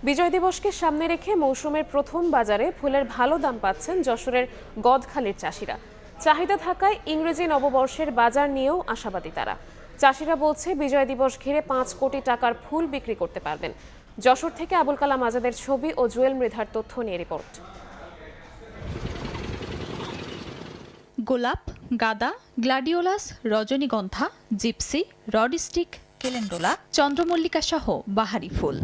বিজয় দিবসকে সামনে রেখে মৌসুমের প্রথম বাজারে ফুলের ভালো দাম পাচ্ছেন যশোরের গদখালির চাষিরা। চাহিদা থাকায় ইংরেজি নববর্ষের বাজার নিয়েও আশাবাদী তারা। চাষিরা বলছে বিজয় দিবস ঘিরে 5 কোটি টাকার ফুল বিক্রি করতে পারবেন। যশোর থেকে আবুল কালাম আজাদের ছবি ও জুয়েল মৃধার তথ্য নিয়ে রিপোর্ট। গোলাপ, গাঁদা, গ্লাডিওলাস, রজনীগন্ধা, জিপসি, রড স্টিক, কেলেন্ডোলা, চন্দ্রমল্লিকা সহ বাহারি ফুল।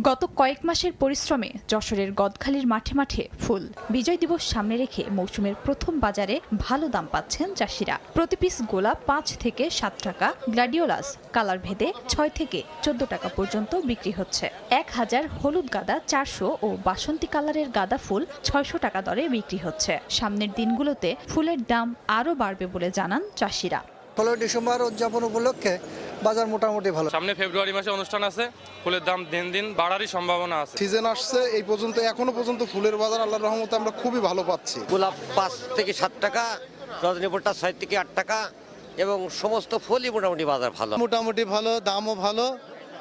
গত কয়েক মাসের পরিশ্রমে যশোরের গদখালির মাঠে মাঠে ফুল। বিজয় দিবস সামনে রেখে মৌসুমের প্রথম বাজারে ভালো দাম পাচ্ছেন চাষিরা। প্রতি পিস গোলাপ 5 থেকে 7 টাকা, গ্লাডিওলাস কালার ভেদে 6 থেকে 14 টাকা পর্যন্ত বিক্রি হচ্ছে। 1000 হলুদ গাঁদা 400 ও বাসন্তী কালারের গাঁদা ফুল 600 টাকা দরে বিক্রি হচ্ছে। সামনের দিনগুলোতে ফুলের দাম আরও বাড়বে বলে জানান চাষিরা। 16 ডিসেম্বর উদযাপন উপলক্ষে বাজার মোটামুটি ভালো। সামনে ফেব্রুয়ারি মাসে অনুষ্ঠান আছে, ফুলের দাম দিন দিন বাড়ারই সম্ভাবনা আছে। সিজন আসছে এই পর্যন্ত, এখনো পর্যন্ত ফুলের বাজার আল্লাহর রহমতে আমরা খুবই ভালো পাচ্ছি। গোলাপ 5 থেকে 7 টাকা, রজনীগন্ধা 6 থেকে 8 টাকা এবং সমস্ত ফুলই মোটামুটি বাজার ভালো। মোটামুটি ভালো, দামও ভালো,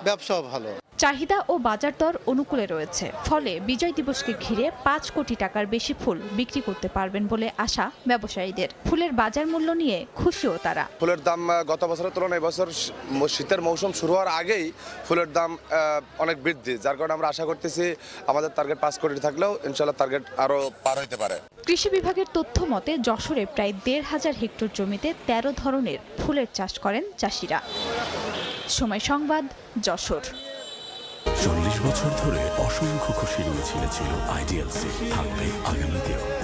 ব্যবসাও ভালো। চাহিদা ও বাজার দর অনুকূলে রয়েছে, ফলে বিজয় দিবসকে ঘিরে 5 কোটি টাকার বেশি ফুল বিক্রি করতে পারবেন বলে আশা ব্যবসায়ীদের। ফুলের বাজার মূল্য নিয়ে খুশিও তারা। ফুলের দাম গত বছরের তুলনায় এবছর শীতের মৌসুম শুরু হওয়ার আগেই ফুলের দাম অনেক বৃদ্ধি, যার কারণে আমরা আশা করতেছি আমাদের টার্গেট 5 কোটি থাকলেও ইনশাল্লাহ টার্গেট আরও পার হতে পারে। কৃষি বিভাগের তথ্য মতে যশোরে প্রায় 1,500 হেক্টর জমিতে 13 ধরনের ফুলের চাষ করেন চাষিরা। সময় সংবাদ, যশোর। 40 বছর ধরে অসংখ্য খুশির মিছিলে ছিল আইডিএলসি, থাকবে আগামীতেও।